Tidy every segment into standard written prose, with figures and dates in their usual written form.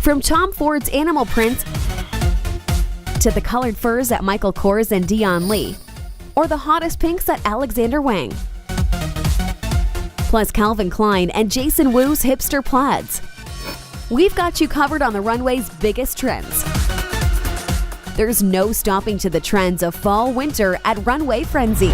From Tom Ford's animal prints to the colored furs at Michael Kors and Dion Lee, or the hottest pinks at Alexander Wang. Plus Calvin Klein and Jason Wu's hipster plaids. We've got you covered on the runway's biggest trends. There's no stopping to the trends of fall/winter at Runway Frenzy.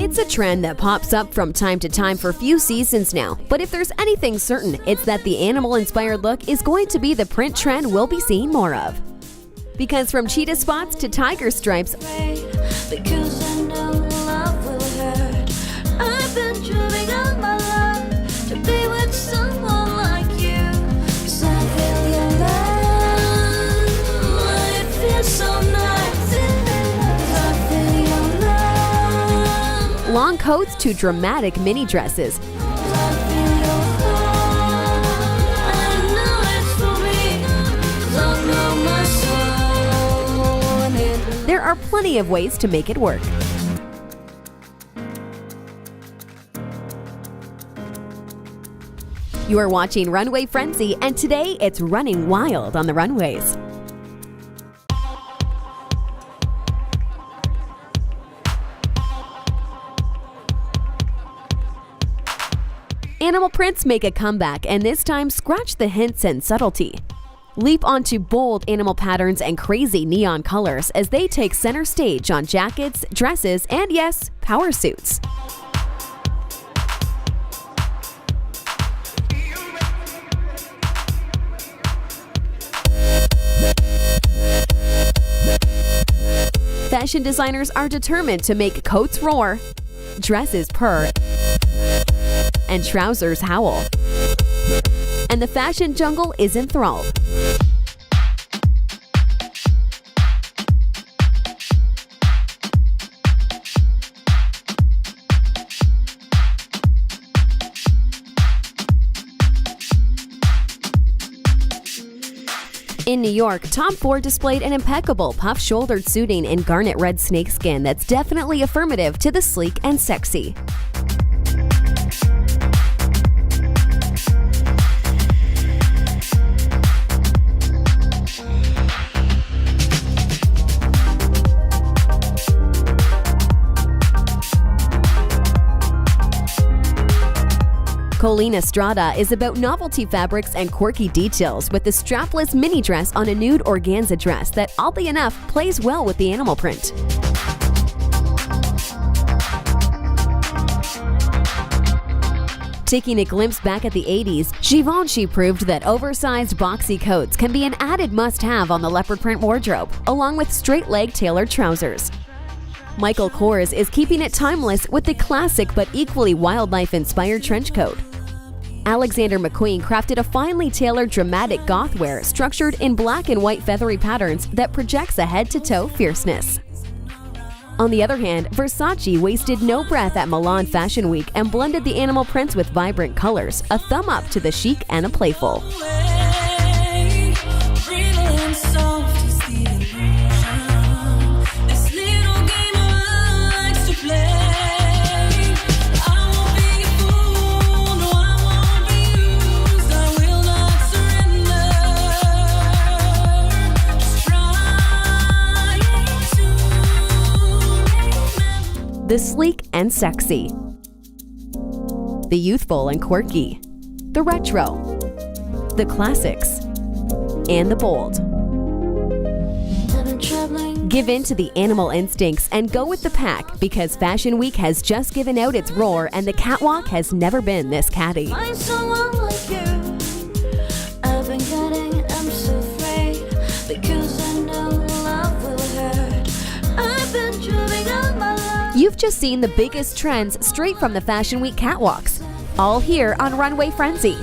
It's a trend that pops up from time to time for a few seasons now, but if there's anything certain, it's that the animal-inspired look is going to be the print trend we'll be seeing more of. Because from cheetah spots to tiger stripes, long coats to dramatic mini dresses, there are plenty of ways to make it work. You are watching Runway Frenzy, and today it's running wild on the runways. Animal prints make a comeback, and this time scratch the hints and subtlety. Leap onto bold animal patterns and crazy neon colors as they take center stage on jackets, dresses, and yes, power suits. Fashion designers are determined to make coats roar, dresses purr, and trousers howl. And the fashion jungle is enthralled. In New York, Tom Ford displayed an impeccable puff-shouldered suiting in garnet red snakeskin that's definitely affirmative to the sleek and sexy. Collina Strada is about novelty fabrics and quirky details with the strapless mini dress on a nude organza dress that, oddly enough, plays well with the animal print. Taking a glimpse back at the 80s, Givenchy proved that oversized boxy coats can be an added must-have on the leopard print wardrobe, along with straight-leg tailored trousers. Michael Kors is keeping it timeless with the classic but equally wildlife-inspired trench coat. Alexander McQueen crafted a finely tailored dramatic goth wear structured in black and white feathery patterns that projects a head-to-toe fierceness. On the other hand, Versace wasted no breath at Milan Fashion Week and blended the animal prints with vibrant colors, a thumb up to the chic and the playful. The sleek and sexy, the youthful and quirky, the retro, the classics, and the bold. Give in to the animal instincts and go with the pack, because Fashion Week has just given out its roar and the catwalk has never been this catty. You've just seen the biggest trends straight from the Fashion Week catwalks, all here on Runway Frenzy.